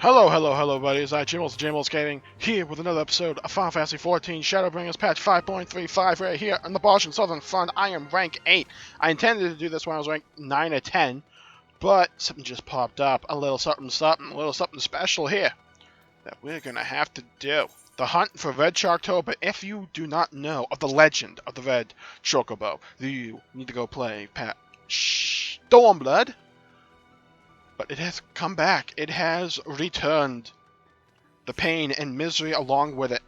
Hello, hello, hello, buddies. Jmulls of Jmulls Gaming here with another episode of Final Fantasy XIV Shadowbringers patch 5.35 right here on the Bozjan Southern Front. I am rank 8. I intended to do this when I was rank 9 or 10, but something just popped up. A little something, a little something special here that we're going to have to do. The hunt for Red CHOCOBO. If you do not know of the legend of the Red CHOCOBO, you need to go play Stormblood. But it has come back. It has returned. The pain and misery along with it.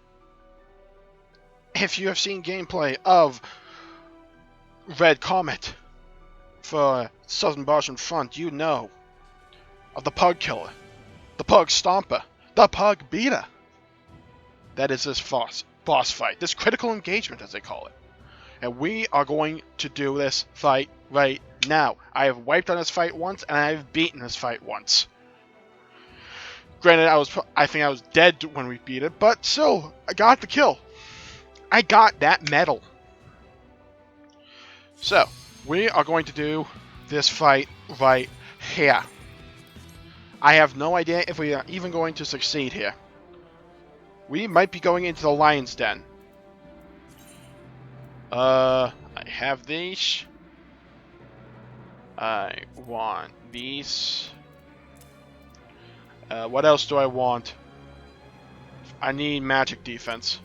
If you have seen gameplay of Red COMET for Southern Bozjan Front, you know of the Pug Killer, the Pug Stomper, the Pug Beater. That is this boss fight, this critical engagement as they call it. And we are going to do this fight right now. I have wiped on this fight once, and I have beaten this fight once. Granted, I think I was dead when we beat it, but still, I got the kill. I got that medal. So, we are going to do this fight right here. I have no idea if we are even going to succeed here. We might be going into the Lion's Den. I have these. I want these. What else do I want? I need magic defense.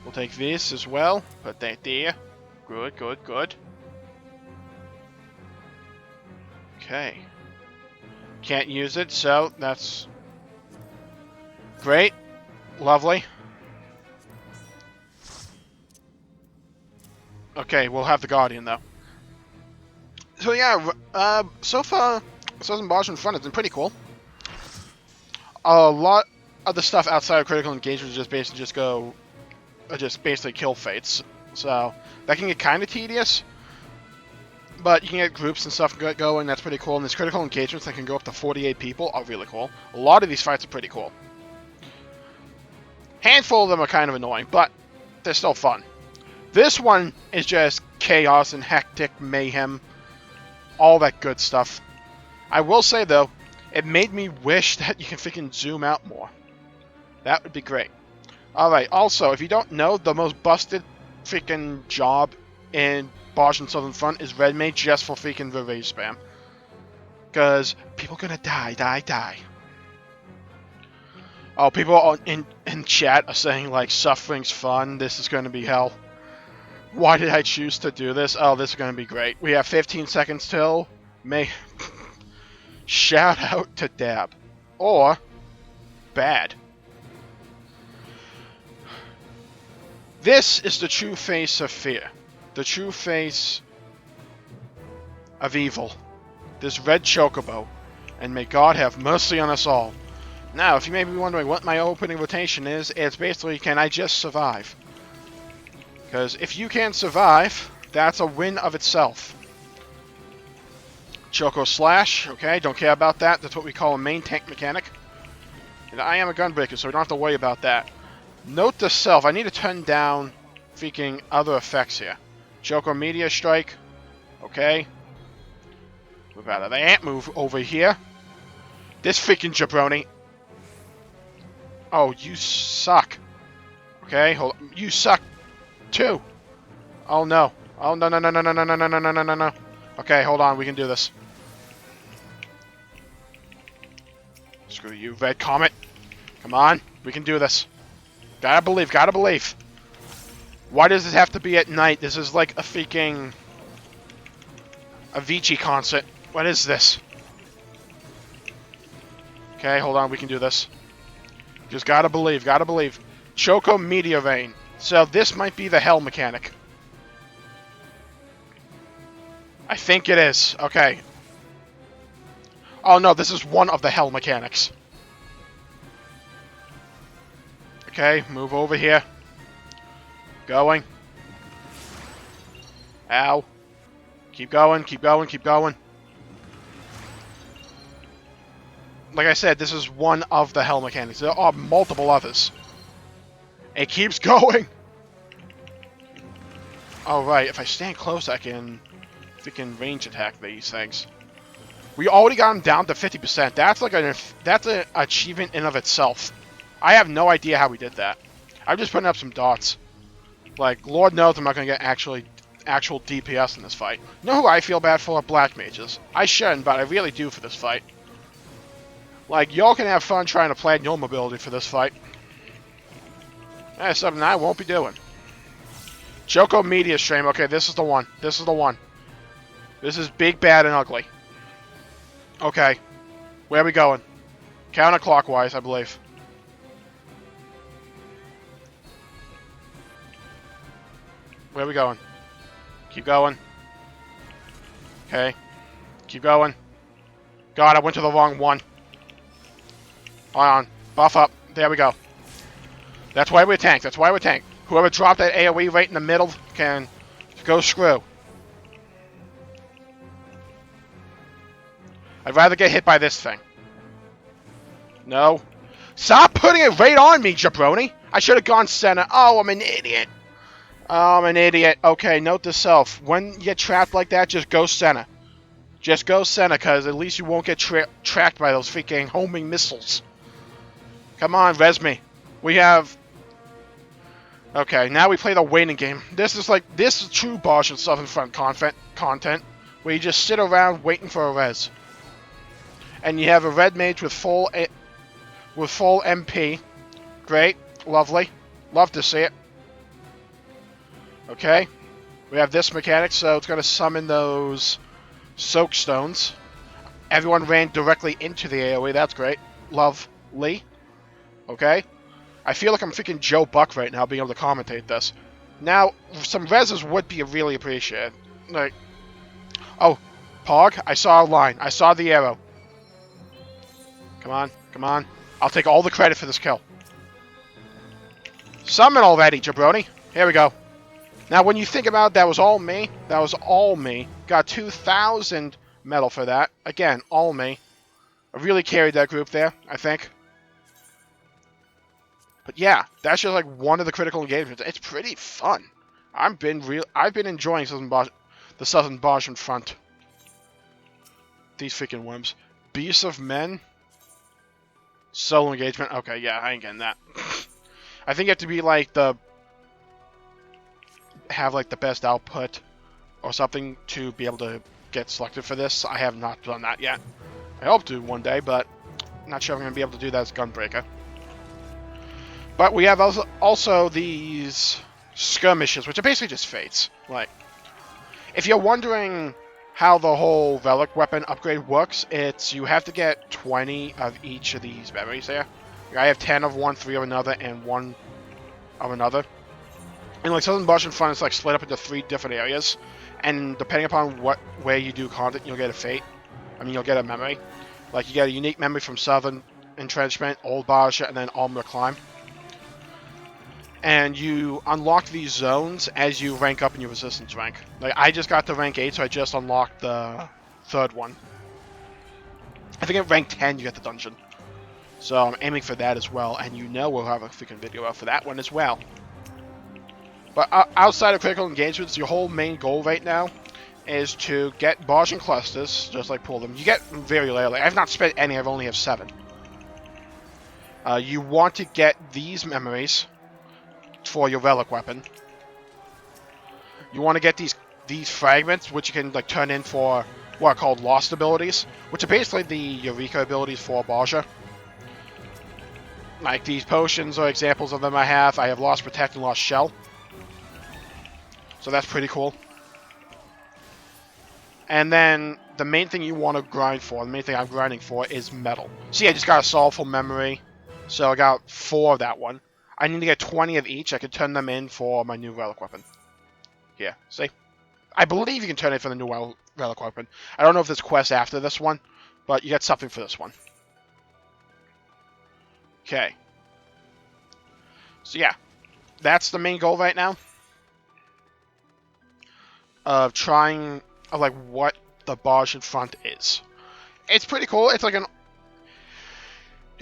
We'll take this as well. Put that there. Good, good, good. Okay. Can't use it, so that's great. Lovely. Okay, we'll have the Guardian, though. So yeah, so far, Southern Bozjan Front has been pretty cool. A lot of the stuff outside of critical engagement is just basically kill fates. So that can get kind of tedious, but you can get groups and stuff going. That's pretty cool. And these critical engagements that can go up to 48 people are really cool. A lot of these fights are pretty cool. Handful of them are kind of annoying, but they're still fun. This one is just chaos and hectic mayhem. All that good stuff. I will say, though, it made me wish that you can freaking zoom out more. That would be great. Alright, also, if you don't know, the most busted freaking job in Bozjan Southern Front is Red Mage just for freaking the rage spam. Because people are gonna die. Oh, people in chat are saying, like, suffering's fun, this is gonna be hell. Why did I choose to do this? Oh, this is going to be great. We have 15 seconds till May. Shout out to Dab. Or Bad. This is the true face of fear. The true face of evil. This Red CHOCOBO. And may God have mercy on us all. Now, if you may be wondering what my opening rotation is, it's basically, can I just survive? Because if you can survive, that's a win of itself. Choco Slash, okay, don't care about that. That's what we call a main tank mechanic. And I am a gunbreaker, so we don't have to worry about that. Note to self, I need to turn down freaking other effects here. Choco Meteor Strike, okay. Move out of the ant move over here. This freaking jabroni. Oh, you suck. Okay, hold on. You suck. Too. Oh no. Oh no. Okay, hold on, we can do this. Screw you, Red Comet. Come on, we can do this. Gotta believe. Why does this have to be at night? This is like a freaking Avicii concert. What is this? Okay, hold on, we can do this. Just gotta believe. Choco Meteor Rain. So this might be the hell mechanic. I think it is. Okay. Oh no, this is one of the hell mechanics. Okay, move over here. Going. Ow. Keep going. Like I said, this is one of the hell mechanics. There are multiple others. It keeps going! Alright, if I stand close, I can freaking range attack these things. We already got him down to 50%. That's like that's an achievement in of itself. I have no idea how we did that. I'm just putting up some dots. Like, Lord knows I'm not going to get actual DPS in this fight. You know who I feel bad for? Black mages. I shouldn't, but I really do for this fight. Like, y'all can have fun trying to plan your mobility for this fight. That's something I won't be doing. Choco Media Stream. Okay, this is the one. This is the one. This is big, bad, and ugly. Okay. Where are we going? Counterclockwise, I believe. Where are we going? Keep going. Okay. Keep going. God, I went to the wrong one. Hold on. Buff up. There we go. That's why we're tanked. That's why we're tanked. Whoever dropped that AoE right in the middle can go screw. I'd rather get hit by this thing. No. Stop putting it right on me, jabroni! I should have gone center. Oh, I'm an idiot. Oh, I'm an idiot. Okay, note to self. When you get trapped like that, just go center. Just go center, because at least you won't get tracked by those freaking homing missiles. Come on, res me. We have... Okay, now we play the waiting game. This is true Bozjan Southern Front content, where you just sit around waiting for a res. And you have a red mage with full MP. Great, lovely, love to see it. Okay, we have this mechanic, so it's going to summon those soak stones. Everyone ran directly into the AoE. That's great, lovely. Okay. I feel like I'm freaking Joe Buck right now being able to commentate this. Now, some reses would be really appreciated. Like, oh, Pog, I saw a line. I saw the arrow. Come on, come on. I'll take all the credit for this kill. Summon already, jabroni. Here we go. Now, when you think about it, that was all me. That was all me. Got 2,000 medal for that. Again, all me. I really carried that group there, I think. But yeah, that's just like one of the critical engagements. It's pretty fun. I've been enjoying the Southern Bozjan Front. These freaking worms. Beasts of Men. Solo engagement. Okay, yeah, I ain't getting that. I think you have to be like have like the best output or something to be able to get selected for this. I have not done that yet. I hope to one day, but I'm not sure I'm going to be able to do that as Gunbreaker. But we have also these skirmishes, which are basically just fates. Like, if you're wondering how the whole relic weapon upgrade works, it's you have to get 20 of each of these memories there. I have 10 of one, 3 of another, and 1 of another. And like Southern Bozjan Front, it's like split up into 3 different areas, and depending upon where you do content, you'll get a fate. I mean, you'll get a memory. Like, you get a unique memory from Southern Entrenchment, Old Bozja, and then Almer Climb. And you unlock these zones as you rank up in your resistance rank. Like, I just got to rank 8, so I just unlocked the 3rd one. I think at rank 10 you get the dungeon. So I'm aiming for that as well, and you know we'll have a freaking video out for that one as well. But outside of critical engagements, your whole main goal right now is to get Bozjan clusters, just like pull them. You get them very rarely. I've not spent any, I've only have 7. You want to get these memories for your relic weapon. You want to get these fragments, which you can like turn in for what are called lost abilities, which are basically the Eureka abilities for Bozja. Like these potions are examples of them I have. I have Lost Protect and Lost Shell. So that's pretty cool. And then the main thing you want to grind for, the main thing I'm grinding for is metal. See, I just got a soulful memory, so I got 4 of that one. I need to get 20 of each. I can turn them in for my new relic weapon. Here, see? I believe you can turn it for the new relic weapon. I don't know if there's quests after this one, but you get something for this one. Okay. So yeah, that's the main goal right now. Of trying, like, what the Bozjan Front is. It's pretty cool. It's like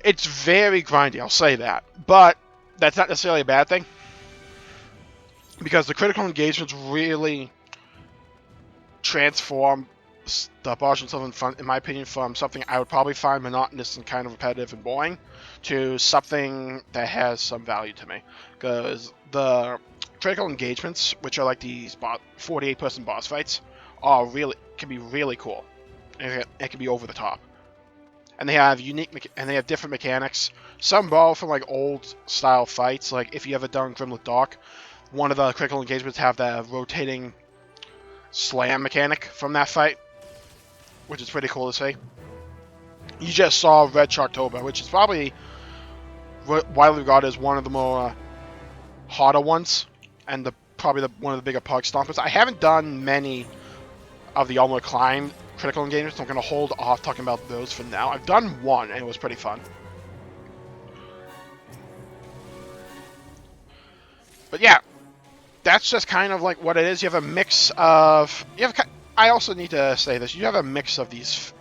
it's very grindy, I'll say that. But that's not necessarily a bad thing, because the critical engagements really transform the Bozjan Southern Front, in my opinion, from something I would probably find monotonous and kind of repetitive and boring to something that has some value to me. Because the critical engagements, which are like these 48-person boss fights, can be really cool. And it can be over the top. And they have different mechanics. Some borrow from like old style fights. Like if you ever done Grimlet Dark, one of the critical engagements have the rotating slam mechanic from that fight, which is pretty cool to see. You just saw Red CHOCOBO, which is probably widely regarded as one of the more harder ones, and probably one of the bigger pug stompers. I haven't done many of the Armored Climb critical engagements, so I'm going to hold off talking about those for now. I've done one, and it was pretty fun. But yeah, that's just kind of like what it is. You have a mix of... I also need to say this. You have a mix of these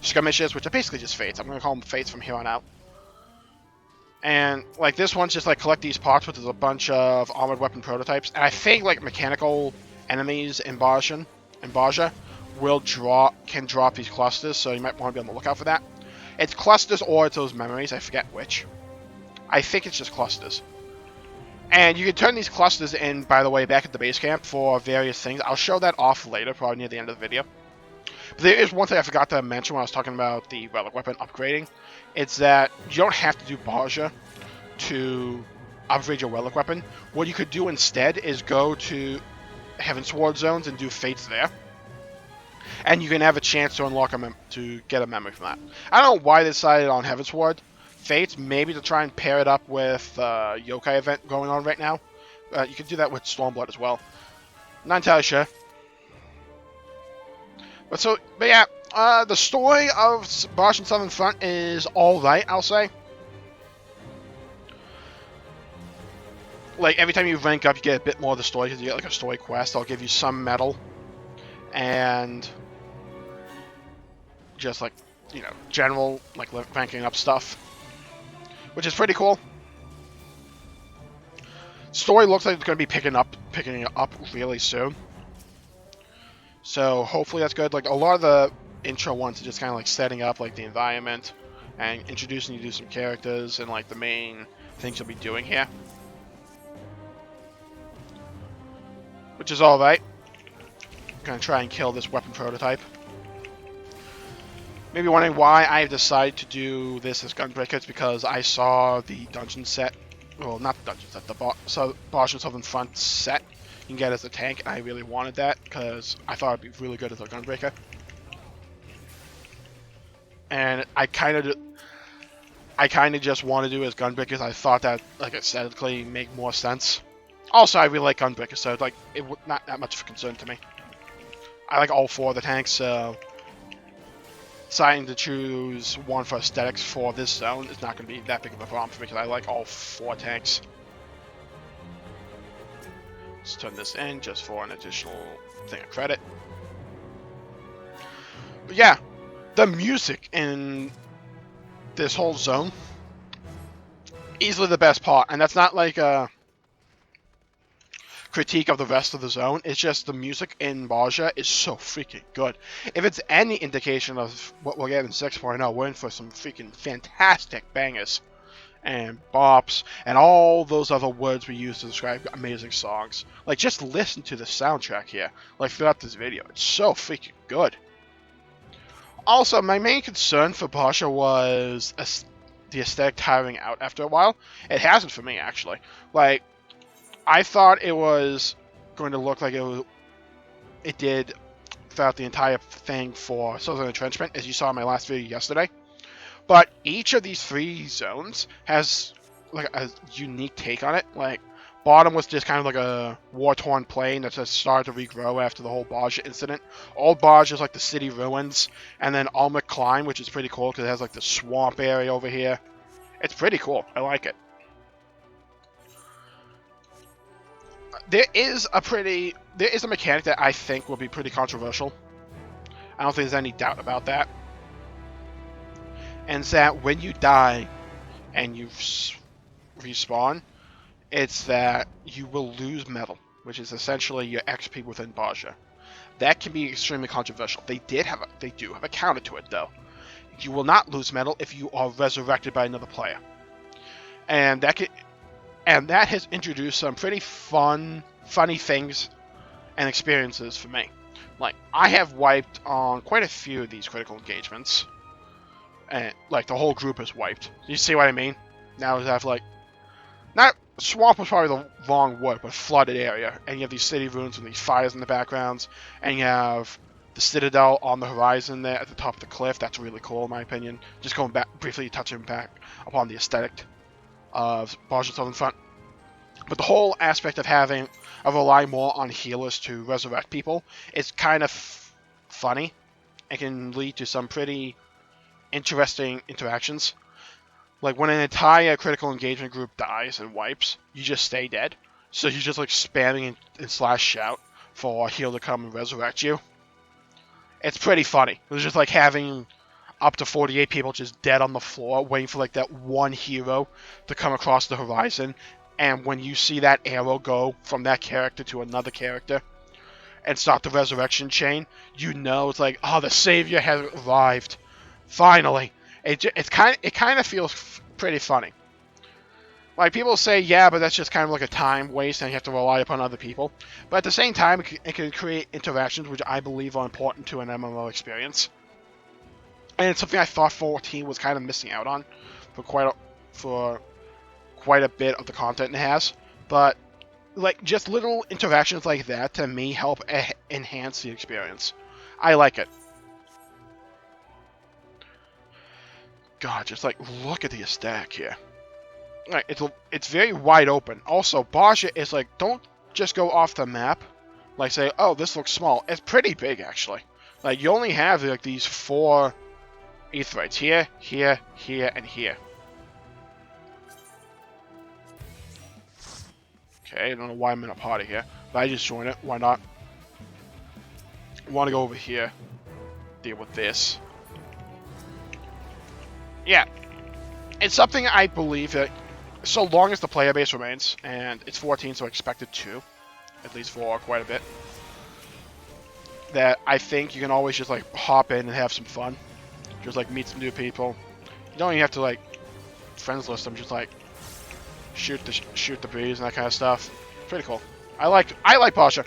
skirmishes, which are basically just fates. I'm going to call them fates from here on out. And like this one's just like collect these parts, which is a bunch of armored weapon prototypes. And I think like mechanical enemies in Bozja can drop these clusters, so you might want to be on the lookout for that. It's clusters or it's those memories, I forget which. I think it's just clusters. And you can turn these clusters in, by the way, back at the base camp for various things. I'll show that off later, probably near the end of the video. But there is one thing I forgot to mention when I was talking about the relic weapon upgrading. It's that you don't have to do Bozja to upgrade your relic weapon. What you could do instead is go to Heavensward zones and do fates there. And you can have a chance to unlock to get a memory from that. I don't know why they decided on Heavensward fates, maybe to try and pair it up with yokai event going on right now. You can do that with Stormblood as well. Not entirely sure. But yeah, the story of Bozjan Southern Front is alright, I'll say. Like, every time you rank up, you get a bit more of the story, because you get like a story quest. I'll give you some metal. And just like, you know, general, like, ranking up stuff. Which is pretty cool. Story looks like it's going to be picking it up really soon. So hopefully that's good. Like a lot of the intro ones are just kind of like setting up like the environment and introducing you to some characters and like the main things you'll be doing here. Which is alright. Gonna try and kill this weapon prototype. Maybe wondering why I decided to do this as Gunbreaker. It's because I saw the dungeon set. Well, not the dungeon set, the Bozjan Southern Front set you can get as a tank, and I really wanted that because I thought it'd be really good as a Gunbreaker. And I kind of just want to do it as Gunbreakers. I thought that like aesthetically make more sense. Also, I really like Gunbreakers, so like it would not that much of a concern to me. I like all four of the tanks, so deciding to choose one for aesthetics for this zone is not going to be that big of a problem for me because I like all four tanks. Let's turn this in just for an additional thing of credit. But yeah, the music in this whole zone, easily the best part, and that's not like a critique of the rest of the zone. It's just the music in Bozja is so freaking good. If it's any indication of what we'll get in 6.0, we're in for some freaking fantastic bangers and bops and all those other words we use to describe amazing songs. Like, just listen to the soundtrack here, like throughout this video. It's so freaking good. Also, my main concern for Bozja was the aesthetic tiring out after a while. It hasn't for me, actually. Like, I thought it was going to look like it did throughout the entire thing for Southern Entrenchment, as you saw in my last video yesterday. But each of these three zones has like a unique take on it. Like, bottom was just kind of like a war-torn plain that just started to regrow after the whole Bozja incident. Old Bozja is like the city ruins, and then Almec Climb, which is pretty cool because it has like the swamp area over here. It's pretty cool. I like it. There is a mechanic that I think will be pretty controversial. I don't think there's any doubt about that. And it's that when you die and you respawn, it's that you will lose metal, which is essentially your XP within Bozja. That can be extremely controversial. They do have a counter to it though. You will not lose metal if you are resurrected by another player, and that has introduced some pretty funny things and experiences for me. Like, I have wiped on quite a few of these critical engagements, and like the whole group is wiped. You see what I mean? Now we have like, not swamp was probably the wrong word, but flooded area, and you have these city ruins and these fires in the backgrounds, and you have the citadel on the horizon there at the top of the cliff. That's really cool in my opinion. Just going back briefly, touching back upon the aesthetic of Bozjan Southern Front. But the whole aspect of relying more on healers to resurrect people is kind of funny and can lead to some pretty interesting interactions. Like, when an entire critical engagement group dies and wipes, you just stay dead. So you're just like spamming and slash shout for a healer to come and resurrect you. It's pretty funny. It's just like having up to 48 people just dead on the floor, waiting for like that one hero to come across the horizon. And when you see that arrow go from that character to another character and start the resurrection chain, you know it's like, oh, the savior has arrived. Finally. It kind of feels pretty funny. Like, people say, yeah, but that's just kind of like a time waste and you have to rely upon other people. But at the same time, it can create interactions which I believe are important to an MMO experience. And it's something I thought 14 was kind of missing out on for quite a bit of the content it has. But like, just little interactions like that to me help enhance the experience. I like it. God, just like, look at the aesthetic here. Like, it's very wide open. Also, Bozja is like, don't just go off the map. Like, say, oh, this looks small. It's pretty big, actually. Like, you only have like these 4 aetherytes here, here, here, and here. Okay, I don't know why I'm in a party here, but I just joined it. Why not? I want to go over here, deal with this. Yeah, it's something I believe that so long as the player base remains, and it's 14, so I expect it to, at least for quite a bit, that I think you can always just like hop in and have some fun. Just like meet some new people. You don't even have to like friends list them, just like shoot the breeze and that kind of stuff. Pretty cool. I like Bozja.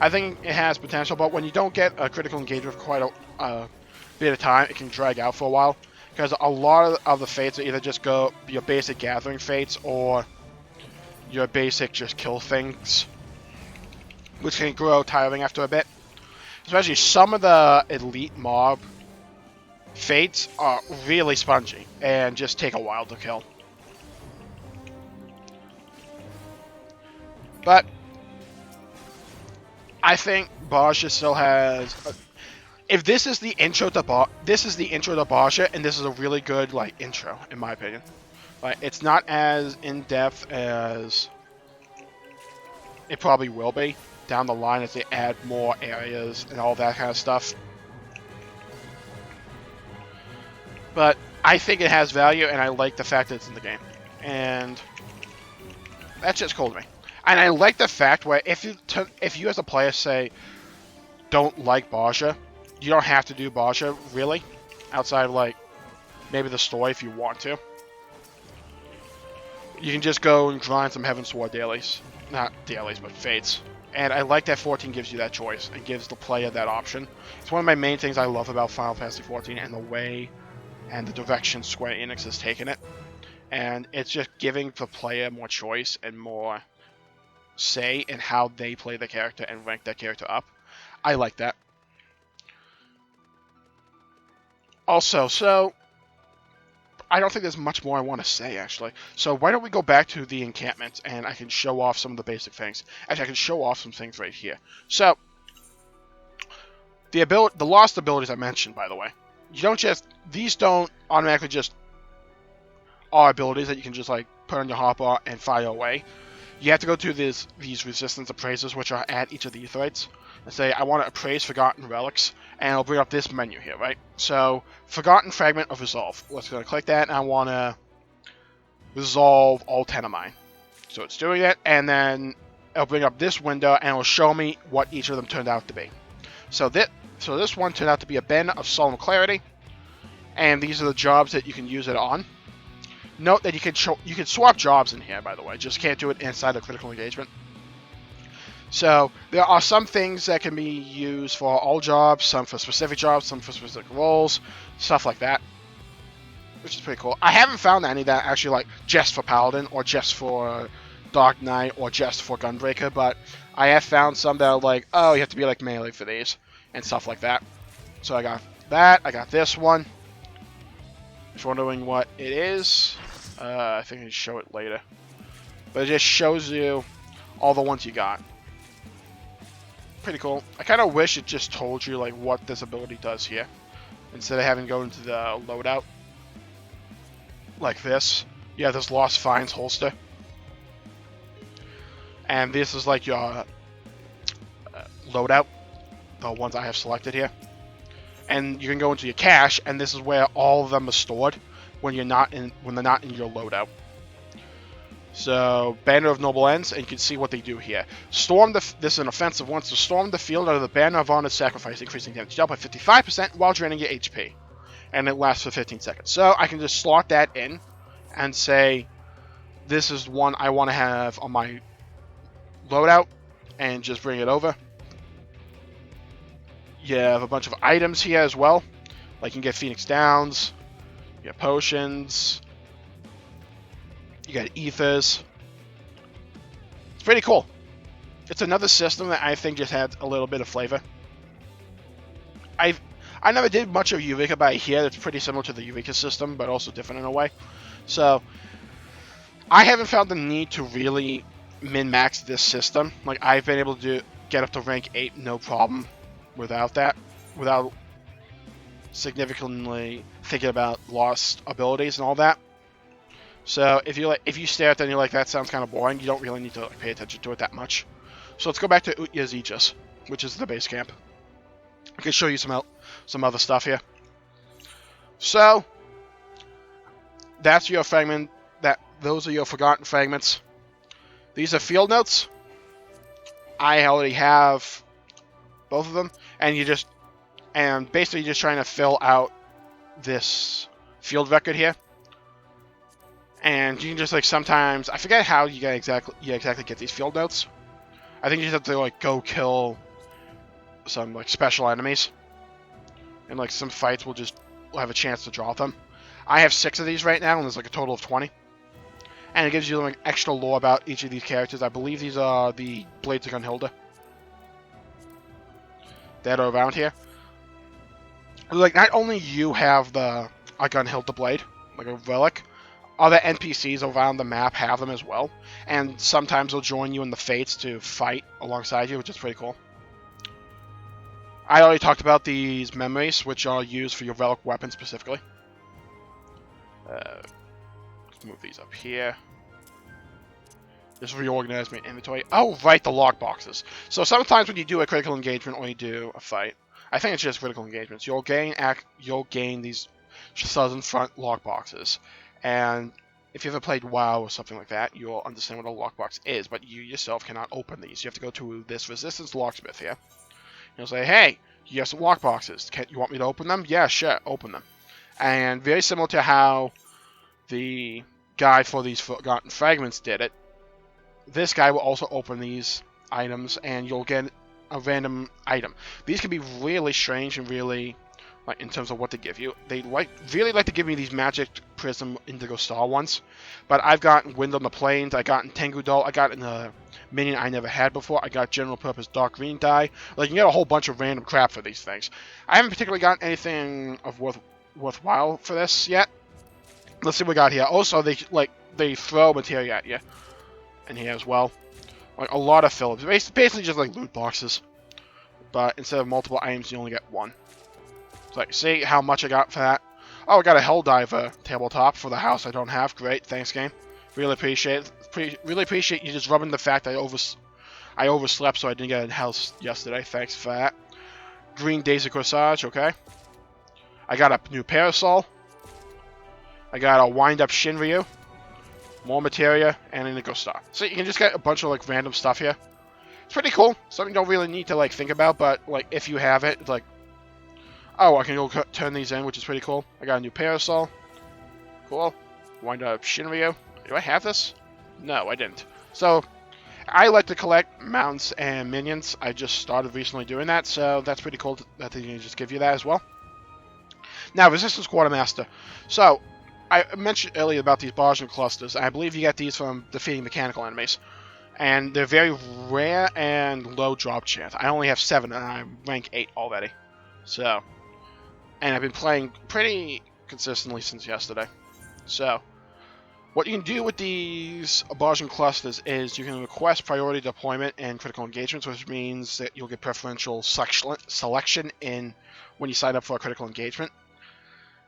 I think it has potential, but when you don't get a critical engagement for quite a bit of time, it can drag out for a while. Because a lot of the fates are either just go your basic gathering fates or your basic just kill things, which can grow tiring after a bit. Especially some of the elite mob fates are really spongy and just take a while to kill. But I think Bozja still has. If this is the intro to Bozja, and this is a really good like intro in my opinion. Like, it's not as in depth as it probably will be down the line as they add more areas and all that kind of stuff. But I think it has value, and I like the fact that it's in the game, and that's just cool to me. And I like the fact where if you as a player say don't like Bozja, you don't have to do Bozja, really, outside of, like, maybe the story if you want to. You can just go and grind some Heavensward dailies. Not dailies, but fates. And I like that 14 gives you that choice and gives the player that option. It's one of my main things I love about Final Fantasy XIV and the way and the direction Square Enix has taken it. And it's just giving the player more choice and more say in how they play the character and rank that character up. I like that. Also, so I don't think there's much more I want to say, actually. So why don't we go back to the encampment, and I can show off some of the basic things. Actually, I can show off some things right here. So, the lost abilities I mentioned, by the way. These don't automatically just are abilities that you can just, like, put on your hopper and fire away. You have to go to these resistance appraisers, which are at each of the aetherytes, and say, I want to appraise Forgotten Relics, and it'll bring up this menu here, right? So, Forgotten Fragment of Resolve. Let's go click that, and I want to resolve all 10 of mine. So it's doing it, and then it'll bring up this window, and it'll show me what each of them turned out to be. So this one turned out to be a Banner of Solemn Clarity, and these are the jobs that you can use it on. Note that you can swap jobs in here, by the way. Just can't do it inside of critical engagement. So there are some things that can be used for all jobs, some for specific jobs, some for specific roles, stuff like that, which is pretty cool. I haven't found any that actually like just for Paladin or just for Dark Knight or just for Gunbreaker, but I have found some that are like, oh, you have to be like melee for these and stuff like that. So I got that. I got this one. Just wondering what it is. I think I can show it later, but it just shows you all the ones you got. Pretty cool. I kind of wish it just told you like what this ability does here, instead of having to go into the loadout like this. You have this Lost Finds holster, and this is like your loadout, the ones I have selected here. And you can go into your cache, and this is where all of them are stored when they're not in your loadout. So, Banner of Noble Ends, and you can see what they do here. This is an offensive one, so storm the field under the Banner of Honor's Sacrifice, increasing damage dealt by 55% while draining your HP. And it lasts for 15 seconds. So, I can just slot that in and say, this is one I want to have on my loadout, and just bring it over. You have a bunch of items here as well. Like you can get Phoenix Downs, you have potions, you got ethers. It's pretty cool. It's another system that I think just had a little bit of flavor. I never did much of Eureka, but I hear it's pretty similar to the Eureka system, but also different in a way. So I haven't found the need to really min-max this system. Like I've been able to get up to rank 8 no problem without that, without significantly thinking about lost abilities and all that. So if you stare at that and you're like, that sounds kind of boring, you don't really need to like, pay attention to it that much. So let's go back to Utya's Aegis, which is the base camp. I can show you some other stuff here. So that's your fragment. Those are your forgotten fragments. These are field notes. I already have both of them, and basically just trying to fill out this field record here. And you can just like sometimes, I forget how you exactly get these field notes. I think you just have to like go kill some like special enemies, and like some fights will have a chance to draw them. I have 6 of these right now, and there's like a total of 20. And it gives you like extra lore about each of these characters. I believe these are the Blades of Gunhilda that are around here. Like not only you have a Gunhilda blade, like a relic. Other NPCs around the map have them as well, and sometimes they'll join you in the Fates to fight alongside you, which is pretty cool. I already talked about these memories, which are used for your relic weapon specifically. Let's move these up here. Just reorganize my inventory. Oh, right, the log boxes. So sometimes when you do a critical engagement or you do a fight, I think it's just critical engagements, you'll gain these Southern Front log boxes. And if you ever played WoW or something like that, you'll understand what a lockbox is, but you yourself cannot open these. You have to go to this Resistance locksmith here. You'll say, hey, you have some lockboxes. You want me to open them? Yeah, sure, open them. And very similar to how the guy for these Forgotten Fragments did it, this guy will also open these items, and you'll get a random item. These can be really strange and really... like in terms of what to give you. They really like to give me these Magic Prism Indigo Star ones. But I've gotten Wind on the Plains, I got Tengu Doll, I got in a minion I never had before, I got General Purpose Dark Green Dye. Like you can get a whole bunch of random crap for these things. I haven't particularly gotten anything of worthwhile for this yet. Let's see what we got here. Also, they throw material at you in here as well. Like a lot of fillers. Basically just like loot boxes. But instead of multiple items, you only get one. Like, see how much I got for that? Oh, I got a Helldiver tabletop for the house I don't have. Great, thanks, game. Really appreciate it. Really appreciate you just rubbing the fact I overslept, so I didn't get a house yesterday. Thanks for that. Green Daisy Corsage, okay. I got a new Parasol. I got a Wind-Up Shinryu. More materia, and an Indigo Star. So you can just get a bunch of like random stuff here. It's pretty cool. Something you don't really need to like think about, but like if you have it, it's like, oh, I can go turn these in, which is pretty cool. I got a new parasol. Cool. Wind up Shinryu. Do I have this? No, I didn't. So, I like to collect mounts and minions. I just started recently doing that, so that's pretty cool that they can just give you that as well. Now, Resistance Quartermaster. So, I mentioned earlier about these Bozjan clusters. I believe you get these from defeating mechanical enemies. And they're very rare and low drop chance. I only have 7 and I'm rank 8 already. So, and I've been playing pretty consistently since yesterday. So, what you can do with these Bozjan clusters is you can request priority deployment and critical engagements, which means that you'll get preferential selection in when you sign up for a critical engagement.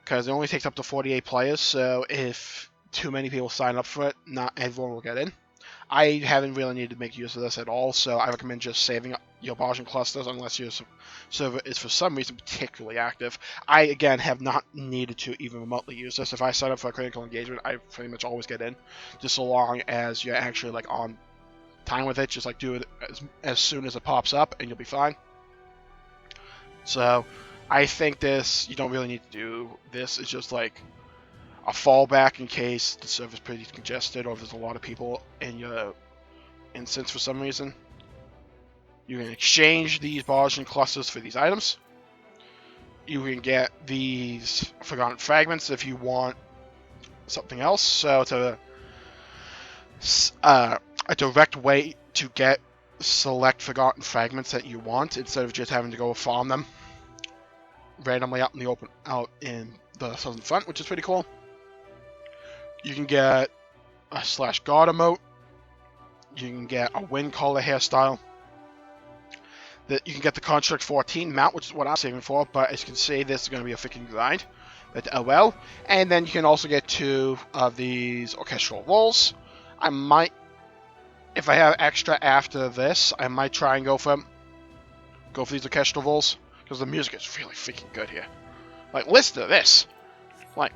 Because it only takes up to 48 players, so if too many people sign up for it, not everyone will get in. I haven't really needed to make use of this at all, so I recommend just saving up your Bozjan clusters unless your server is for some reason particularly active. I, again, have not needed to even remotely use this. If I sign up for a critical engagement, I pretty much always get in, just so long as you're actually like on time with it. Just like do it as soon as it pops up, and you'll be fine. So, I think this, you don't really need to do this. It's just like a fallback in case the server's pretty congested or if there's a lot of people in your instance for some reason. You can exchange these Bozjan clusters for these items. You can get these Forgotten Fragments if you want something else. So it's a direct way to get select Forgotten Fragments that you want instead of just having to go farm them randomly out in the open, out in the Southern Front, which is pretty cool. You can get a /God emote. You can get a wind collar hairstyle. That you can get the Construct 14 mount, which is what I'm saving for. But as you can see, this is going to be a freaking grind. But oh well. And then you can also get 2 of these orchestral rolls. I might, if I have extra after this, I might try and go for these orchestral rolls because the music is really freaking good here. Like, listen to this. Like,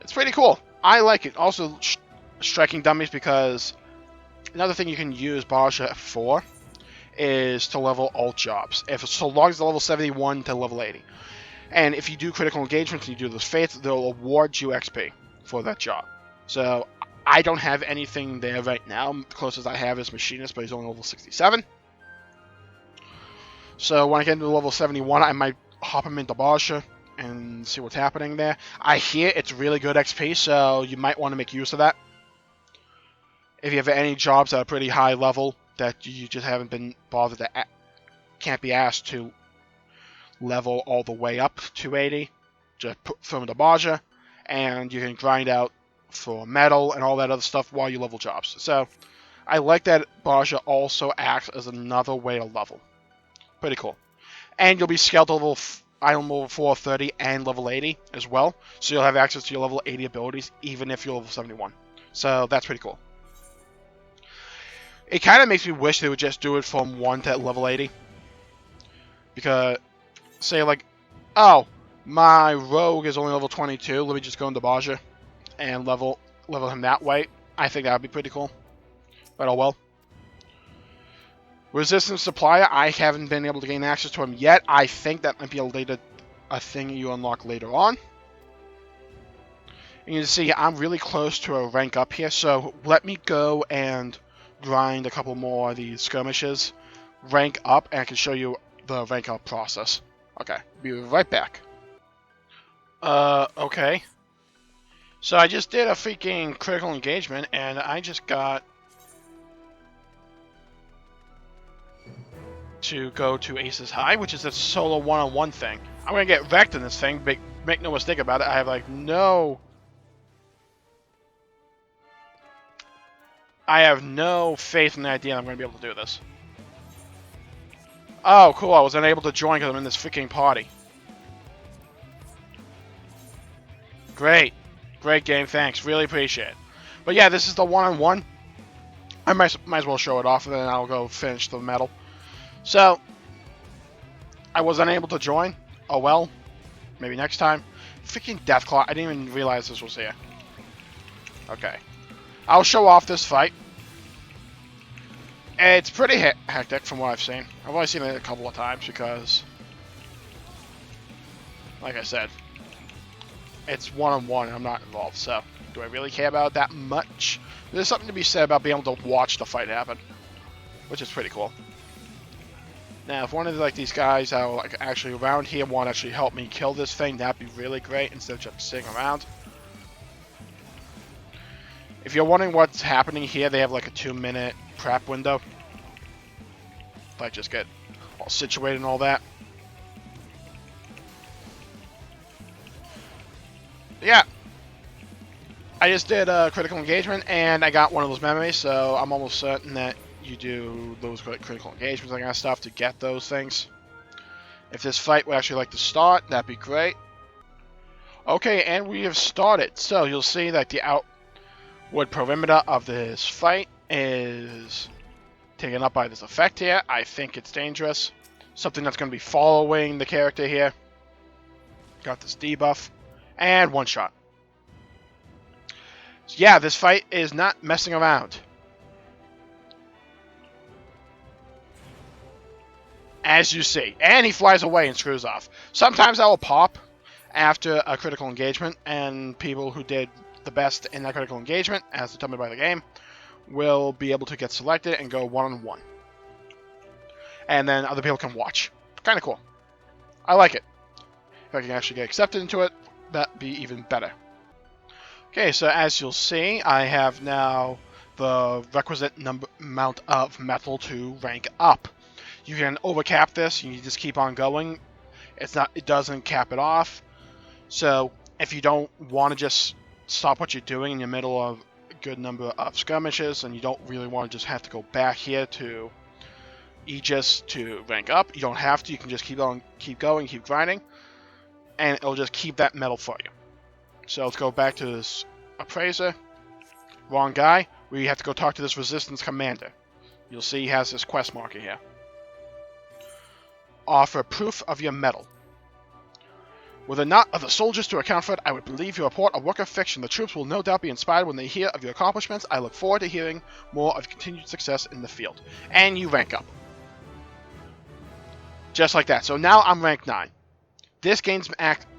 it's pretty cool. I like it. Also, striking dummies, because another thing you can use Bozja for is to level alt jobs. So long as they're level 71 to level 80. And if you do critical engagements and you do those fates, they'll award you XP for that job. So I don't have anything there right now. The closest I have is Machinist, but he's only level 67. So when I get into level 71, I might hop him into Bozja and see what's happening there. I hear it's really good XP, so you might want to make use of that. If you have any jobs at a pretty high level that you just haven't been bothered to, can't be asked to level all the way up to 80, just throw them into Bozja, and you can grind out for metal and all that other stuff while you level jobs. So I like that Bozja also acts as another way to level. Pretty cool. And you'll be scaled to level item level 430 and level 80 as well, so you'll have access to your level 80 abilities even if you're level 71. So that's pretty cool. It kind of makes me wish they would just do it from 1 to level 80. Because, say like, oh, my rogue is only level 22, let me just go into Bozja and level him that way. I think that would be pretty cool. But oh well. Resistance Supplier, I haven't been able to gain access to him yet. I think that might be a thing you unlock later on. And you can see I'm really close to a rank up here, so let me go and grind a couple more of these skirmishes, rank up, and I can show you the rank up process. Okay, be right back. Okay. So I just did a freaking critical engagement, and I just got to go to Aces High, which is a solo one-on-one thing. I'm gonna get wrecked in this thing, but make no mistake about it, I have like no faith in the idea I'm gonna be able to do this. Oh, cool, I was unable to join because I'm in this freaking party. Great. Great game, thanks. Really appreciate it. But yeah, this is the one-on-one. I might as well show it off, and then I'll go finish the medal. So, I was unable to join. Oh well. Maybe next time. Freaking Deathclaw. I didn't even realize this was here. Okay. I'll show off this fight. It's pretty hectic from what I've seen. I've only seen it a couple of times because, like I said, it's one-on-one and I'm not involved, so do I really care about it that much? There's something to be said about being able to watch the fight happen, which is pretty cool. Now, if one of these guys that are actually around here want to actually help me kill this thing, that'd be really great instead of just sitting around. If you're wondering what's happening here, they have like a 2-minute prep window. Like, just get all situated and all that. Yeah. I just did a critical engagement, and I got one of those memories, so I'm almost certain that you do those critical engagements and that kind of stuff to get those things. If this fight would actually like to start, that'd be great. Okay, and we have started. So you'll see that the outward perimeter of this fight is taken up by this effect here. I think it's dangerous. Something that's going to be following the character here. Got this debuff. And one shot. So yeah, this fight is not messing around. As you see. And he flies away and screws off. Sometimes that will pop after a critical engagement, and people who did the best in that critical engagement, as determined by the game, will be able to get selected and go one-on-one. And then other people can watch. Kind of cool. I like it. If I can actually get accepted into it, that'd be even better. Okay, so as you'll see, I have now the requisite amount of metal to rank up. You can overcap this, you just keep on going. It doesn't cap it off. So if you don't want to just stop what you're doing in the middle of a good number of skirmishes, and you don't really want to just have to go back here to Aegis to rank up, you don't have to. You can just keep going, keep grinding, and it'll just keep that metal for you. So let's go back to this appraiser. Wrong guy. We have to go talk to this resistance commander. You'll see he has this quest marker here. Offer proof of your metal. Were there not other soldiers to account for it, I would believe your report a work of fiction. The troops will no doubt be inspired when they hear of your accomplishments. I look forward to hearing more of continued success in the field. And you rank up. Just like that. So now I'm rank 9. This gains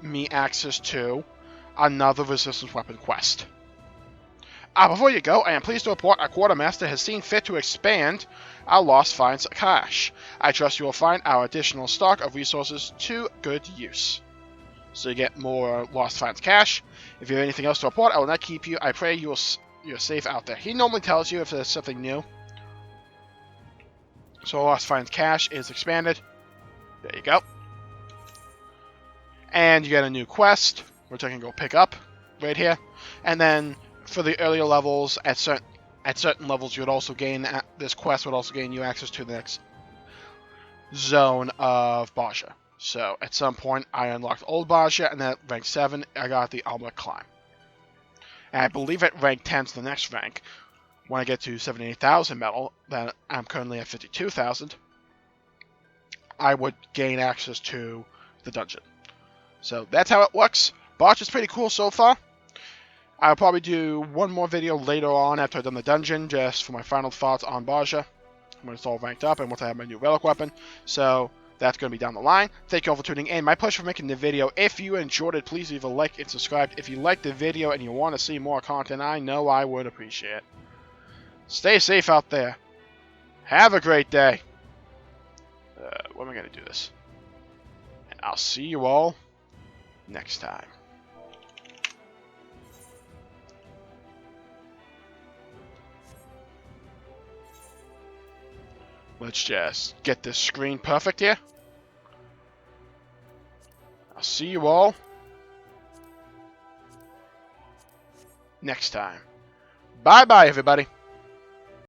me access to another resistance weapon quest. Before you go, I am pleased to report our quartermaster has seen fit to expand our Lost Finds cache. I trust you will find our additional stock of resources to good use. So you get more Lost Finds cache. If you have anything else to report, I will not keep you. I pray you're safe out there. He normally tells you if there's something new. So Lost Finds cache is expanded. There you go. And you get a new quest, which I can go pick up right here. And then for the earlier levels, at certain levels, you would also gain this quest would also gain you access to the next zone of Bozja. So at some point, I unlocked Old Bozja, and then at rank 7, I got the Armor Climb. And I believe at rank 10 is the next rank. When I get to 78,000 metal, then I'm currently at 52,000, I would gain access to the dungeon. So that's how it works. Bozja is pretty cool so far. I'll probably do one more video later on after I've done the dungeon, just for my final thoughts on Bozja, when it's all ranked up and once I have my new relic weapon. So that's going to be down the line. Thank you all for tuning in. My pleasure for making the video. If you enjoyed it, please leave a like and subscribe. If you liked the video and you want to see more content, I know I would appreciate it. Stay safe out there. Have a great day. When am I going to do this? And I'll see you all next time. Let's just get this screen perfect here. I'll see you all next time. Bye-bye, everybody.